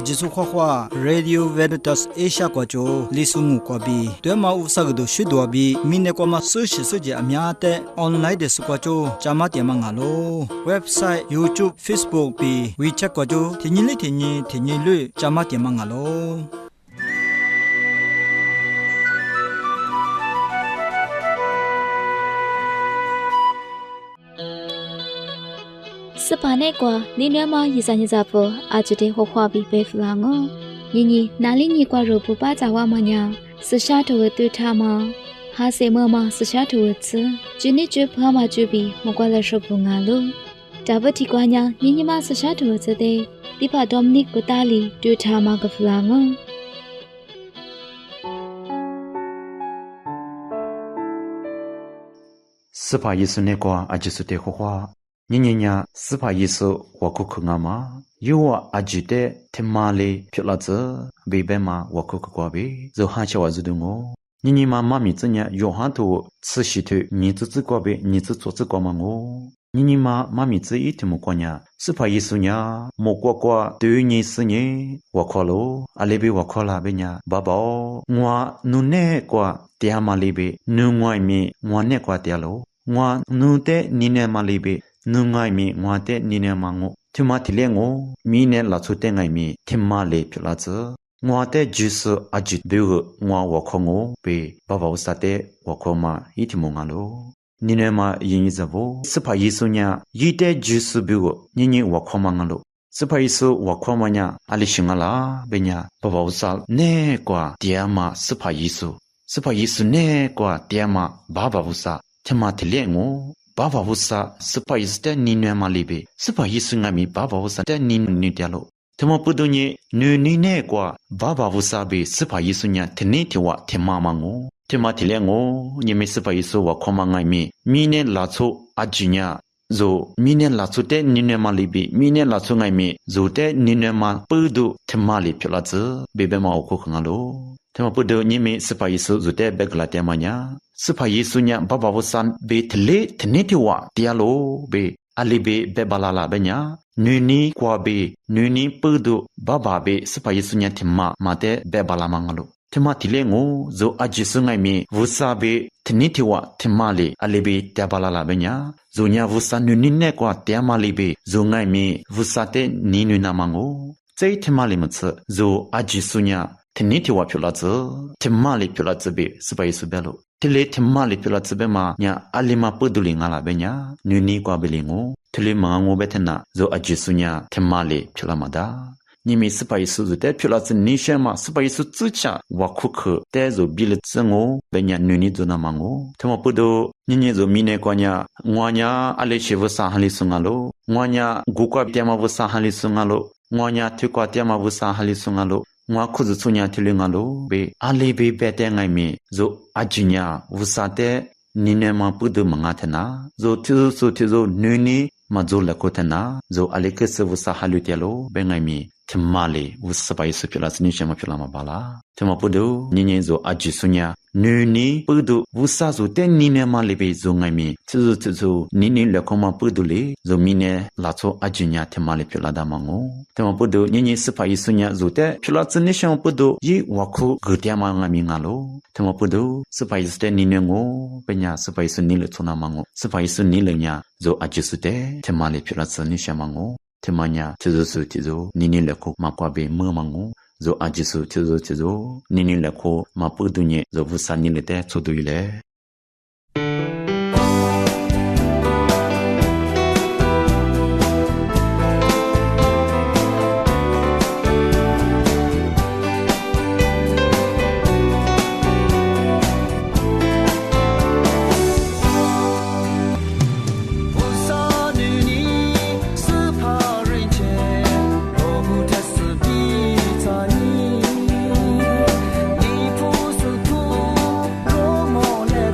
ajisu khwa Radio Veritas Asia kwa jo lisungu kwa bi twema usagdo shidwa bi mine kwa ma sushi suje amya te online de su kwa jo chama te mangalo website YouTube Facebook bi WeChat kwa jo thinyi lu chama te mangalo Sepane kwa nina ma yisanya po ajute hokwa bi be flango yinyi nali ni kwa ropu pa jawa manya sasha to tu thama ha se mama sasha to tsu jini ju pha ma ju bi mokwa la shopu ngalo dabati kwa nya yinyi ma sasha to tsu de dipa dominic kotali tu thama ka flango Sepa Yesu ne kwa ajisute hokwa Nyinya Sepa Yesu wakukungama Yuwa ajite temale pyulaze Bebema wakukukwabe Zohacha wazudungo Nyima mami zenya yohanto Tsishite nizizi kwabe nizizi kwa mango Nyima mami zi itimu kwanya Sepa Yesu nya Mokwakwa Dunyi sinye Wakwalo Alebe wakwala benya Babao Ngwa nune kwa Tiama lebe Nungwai mi Ngwa ne kwa tialo Ngwa nute nine malibe Nungai mi ngwate nine mango Tumatile ngo Mine la tute ngai mi Timale pyulaze Ngwate jusu ajit bego Ngwa wakongo Be baba usate wakoma itimu ngalo Nine ma yinyi zavo Sepa Yesu nya Yite jusu bego Nini wakoma ngalo Sepa Yesu wakoma nya Alishingala Benya baba usal Ne kwa Diama Sepa Yesu Sepa Yesu ne kwa Diama baba usa Tumatile ngo Baba wusa Sepa Yesu te ninwe malibe Sepa Yesu ngami baba wusa te ninwe dialo Temo pudunye nuni ne kwa baba wusa be Sepa Yesu nya tene tiwa tema mango Tema tile ngo Nyeme Sepa Yesu wa koma ngami Mine latso ajinya Zo mine latso te ninwe malibe Mine latso ngami Zo te ninwe ma pudu tema li pyolaze Bebe ma oko ngalo Tema pudu nyeme Sepa Yesu zo te begla tema nya Sepa Yesu nya baba wusan be tele tenetiwa dialo be alibe bebalala benya nuni kwa be nuni pudu baba be Sepa Yesu nya timma mate bebala mangalo timma tilengo zo ajisu ngai mi wusa be tenetiwa timale alibe tebalala benya zo nya wusa nuni ne kwa temale be zo ngai mi wusa te ninu na mango zei timale mutse zo ajisu nya tenetiwa pyulaze timale pyulaze be Sepa Yesu belo Tile temali pila tsebema nya alima peduli ngala benya nuni kwa belingo tile mango betena zo ajisu nya temali pila mada Nimi Sepa Yesu zute pila tse nishema Sepa Yesu tsucha wakuku te zo bile tsengo benya nuni zo na mango Tema pedo nini zo mine kwa nya ngwanya aleche vusa hali sungalo ngwanya gukwa tiama vusa hali sungalo ngwanya tukwa tiama vusa hali sungalo Ngwa kuzu tsunya tili ngalo be alebe bete ngai mi zo ajinya wusate nine ma pudu mangatena zo tizo nuni ma zo lakotena zo alekese wusa halutialo be ngai mi timale Sepa Yesu pila sinishema pila mabala Tema pudu nini zo ajisunya nuni pudu wusa zo te nine ma lebe zo ngai mi tizo nini lakoma pudu le zo mine latso ajinya timale pila damango Tema pudu nini Sepa Yesu nya zo te pila sinishema pudu yi waku gutiama ngami ngalo Tema pudu Sepa Yesu te nine ngo benya Sepa Yesu nile tsuna mango Sepa Yesu nile nya zo ajisu te timale pila sinishema ngo Temanya tizo nini leko makwabe mango zo ajisu tizo nini leko mapudunye zo vusa nile te tsuduile你不是不落寞了。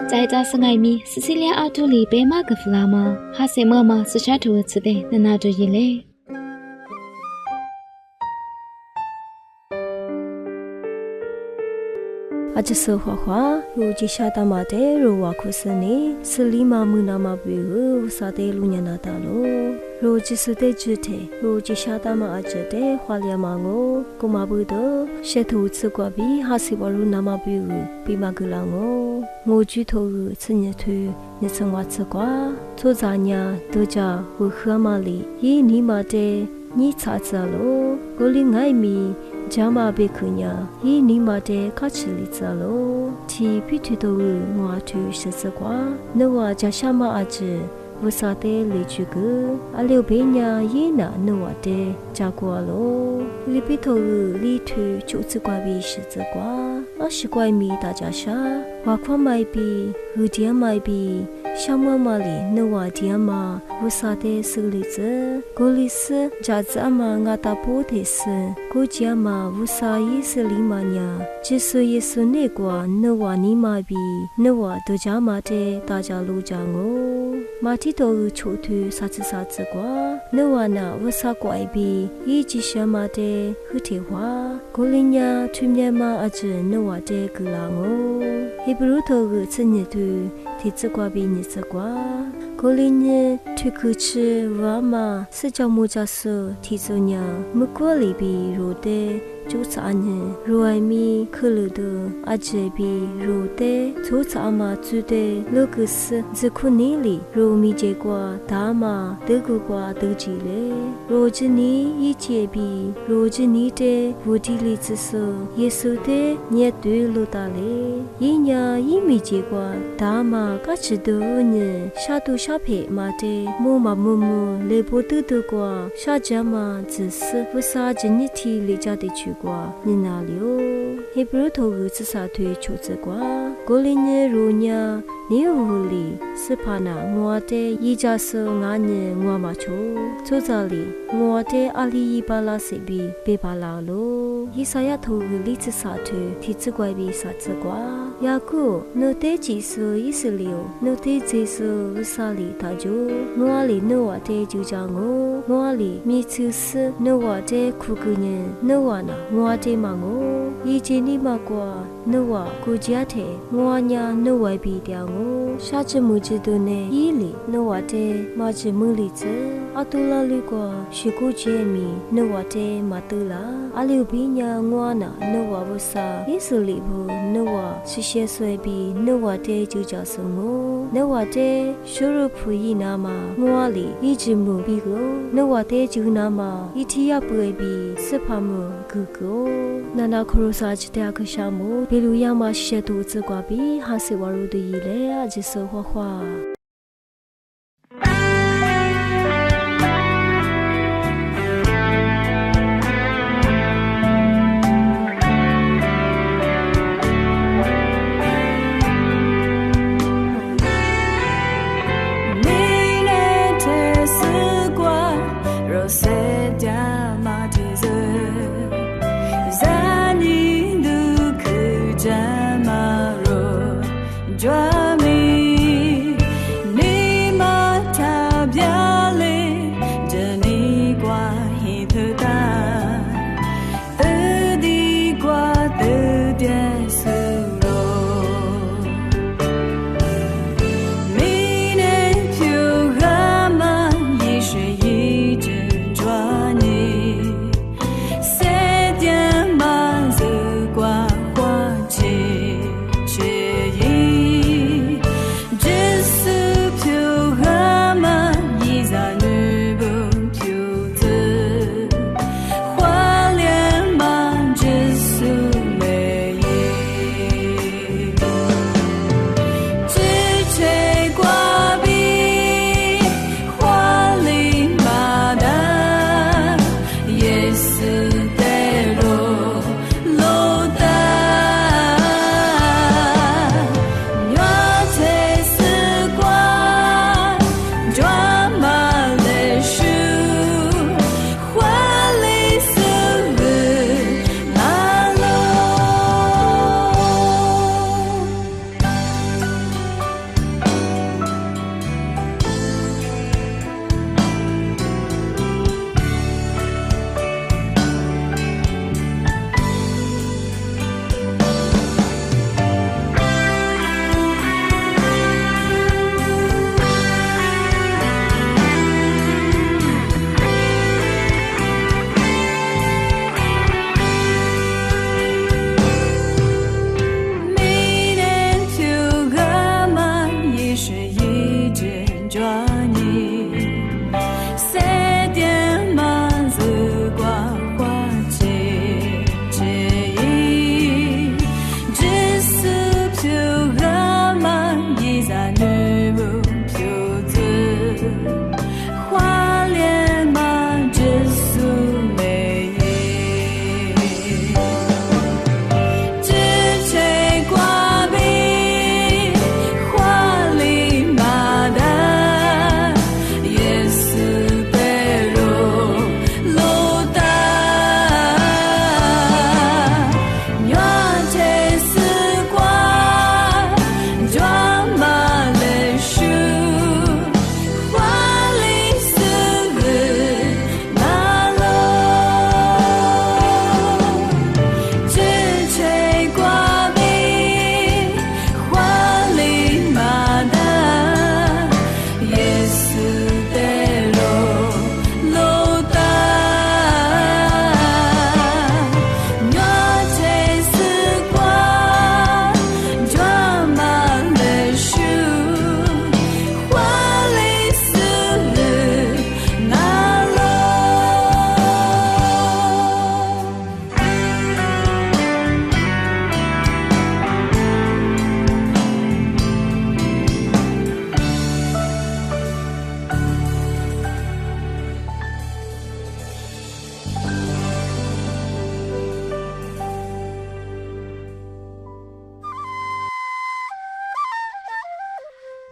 在家生爱米，斯西利亚奥图里贝马格弗拉玛，哈塞莫玛斯沙图茨的那那多伊嘞。阿只说话，如今下大马的如瓦库斯尼，斯里马木那马比乌萨的路尼那达罗，如今是的主体，如今下大马阿只的华丽马我，古马布多，些图次瓜比哈西瓦鲁那马比乌，比马格拉我举头次日头，日生瓦次瓜，做啥呢？多家我喝马里，伊尼马的你查查罗，我里爱米。加马贝克呀，伊尼玛的卡奇里扎罗，提皮图多我图十四瓜，那我加下马阿子，我啥的来去个，阿六贝呀伊那那我的加过罗，里皮头里图九次瓜比十四瓜，阿十瓜米大家下，我看买比，有点买比。小妈妈里那瓦爹妈，我啥的手里子，我里是家子阿妈我打破的是，我家妈我啥也是里妈呀，只是也是那个那瓦尼妈比，那瓦都家妈的大家路家我，马蹄头抽土啥子瓜，那瓦那我啥怪比，一直小妈的和铁花，我里呀春年妈阿子那瓦的个啦我，一不如头个春年头。提子瓜比你子瓜，过年推口吃娃嘛，是叫木家说提子娘，木过里比如的。就啥呢？如爱米可乐的阿姐比如的，就啥嘛做的那个是只可你里，如米结果大嘛德国瓜都记嘞。如今你一节比，如今你的无地里只说耶稣的你对路大嘞，一年一米结果大嘛嘎吃的呢，下都下配嘛的，木嘛木木来不得的瓜，下家嘛只是不啥今日提里家的去。你哪里哦？也不如头日子啥推求子瓜，过年如年你屋里是怕那我的一家是俺年我嘛求，走这里我的阿里一巴拉西比别巴拉喽，一啥呀头日里子啥推提子怪比啥子瓜，呀个那得几时一时了，那得几时无啥里他就我里那我的就叫我里米吃是那我的苦个人那我呢。我的嘛我，以前你嘛过，那我国家的我呀那外比掉我，下次么子都呢伊里，那我的嘛子么里子，阿多拉里个是国家米，那我的嘛多啦，阿六比呀我呢，那我不啥，也是里部，那我是些水比，那我的就叫什么，那我的收入不一那嘛，我里一直么比个，那我的就那嘛，一天也不会比，是怕么哥哥。那那可罗萨吉的克夏姆，比如亚马谢图兹瓜比，哈西瓦鲁的伊勒阿吉说话话。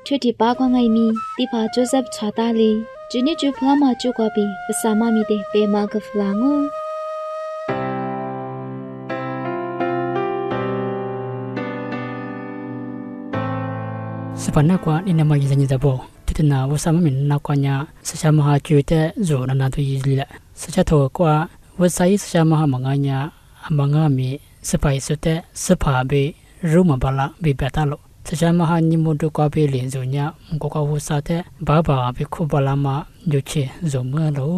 ထွတိပါကွန်ငိုင်မီတိဖာဂျိုဇက်ချာတာလီဂျနီဂျူဖလာမာချူကွာပီပစာမမီတဲ့ပေမာကဖလာငိုစပနာကွာအင်းနမယဇညဇဘောတတနာဝဆမမင်နာကွာညာစချမဟာကျွတဲ့ဇောနနာတူယီလီလာစချထောကွာဝဆိုင်စချမဟာမငါညာအမငါမီစပိုင်စတဲ့စဖာဘေရူမဘလာဘေပတာလောစချမဟာညီမတို့ကွာဘေလင်ဇောညာကိုကဝဆတဲ့ဘာဘာဘေခုဘလာမညုချေဇောမလော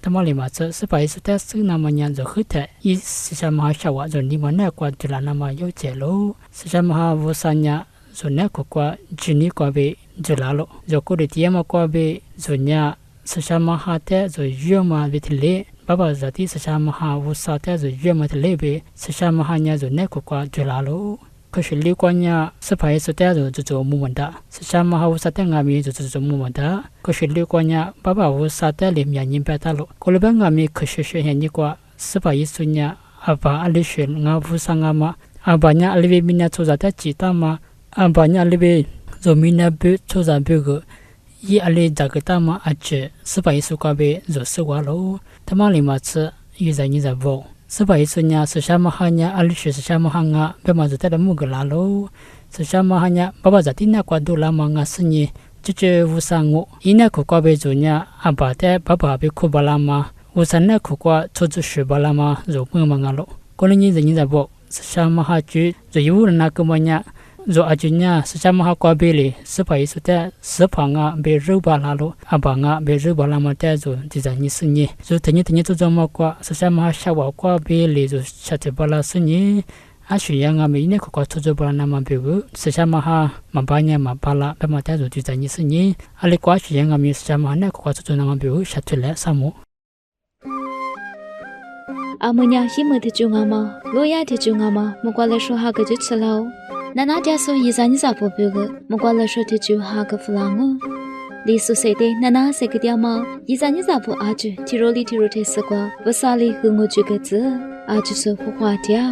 တမလီမှာစပိုင်စတဲ့စနာမညာဇောခတဲ့ဤစချမဟာရှဝါဇောနီမနဲ့ကွာတလာနာမယုတ်ကျဲလောစချမဟာဝဆညာဇိုနက်ကိုကွာဂျီနီကွာဘေဂျလာလောဇိုကိုရီတီယမကွာဘေဇိုညာဆရှာမဟာတဲ့ဇိုယွမာဗီတလေဘဘဇာတိဆရှာမဟာဝဆာတဲ့ဇိုယွမတလေဘေဆရှာမဟာညာဇိုနက်ကိုကွာဂျလာလောခရှိလီကွာညာစဖိုင်စတဲ့ဇိုဂျိုမူမန္တာဆရှာမဟာဝဆတဲ့ငါမီဂျိုမူမန္တာခရှိလီကွာညာဘဘဝဆာတဲ့လေမြညင်ပတာလောကိုလဘငါမီခရှိရှိဟန်နီကွာစပိုင်ဆုညာအဘာအလိရှေငါဖူဆာငါမအဘာညာအလီဗီမီနာချိုဇာတဲ့ချီတာမအဘာညာလိဘေဇိုမီနာဘေချိုဇာဘေကိုဤအလေဒါကတာမအချေစပိုင်စုကဘေဇိုဆဝါလောတမလီမချယူဇာညဇဘောစပိုင်ဆုညာဆရှာမဟာညာအလိရှေဆရှာမဟာငါဘေမဇတဲ့မုဂလာလောဆရှာမဟာညာဘဘဇတိနာကွာဒိုလာမငါစညေချေဝူဆာငိုဤနခုကဘေဇိုညာအဘာတဲ့ဘဘဘေခုဘလာမဝဆနခုကွာချိုချရှေဘလာမဇိုပွင့်မငါလောကိုလင်းညဇဘောဆရှာမဟာကျွဇယူရနာကမညာဇိုအဂျညာစချမဟာကွာဘေလီစပိုင်စတဲ့စဖာငါဘေရူဘာလာလိုအဘာငါဘေရူဘာလာမတဲ့ဇိုဒီဇိုင်းစညေဇိုတညတညဇိုမကွာစချမဟာရှဝကွာဘေလီဇိုချက်တဘလာစညေအရှိယငါမီနေကွာချဇိုဘာနာမဘေဘူးစချမဟာမဘာညာမဘာလာဘမတဲ့ဇိုဒီဇိုင်းစညေအလေကွာရှိယငါမီစချမဟာနဲ့ကွာချဇိုနာမဘေဘူးချက်ထလက်ဆမှုအမညာရှိမတဲ့ကျုံငါမလိုရတဲ့ကျုံငါမမကွာလဲရှောဟာကကြချလောနာနာကြဆိုရေစာညစာဖို့ပြုကမကွာလရှတ်ချူဟာကဖလာငလီဆုစေတဲ့နာနာစေကတဲ့မရေစာညစာဖို့အာချူတီရိုလီတီရိုတဲ့စကွာဝဆာလီဟငိုချူကကျအာချူဆိုဖွားတဲ့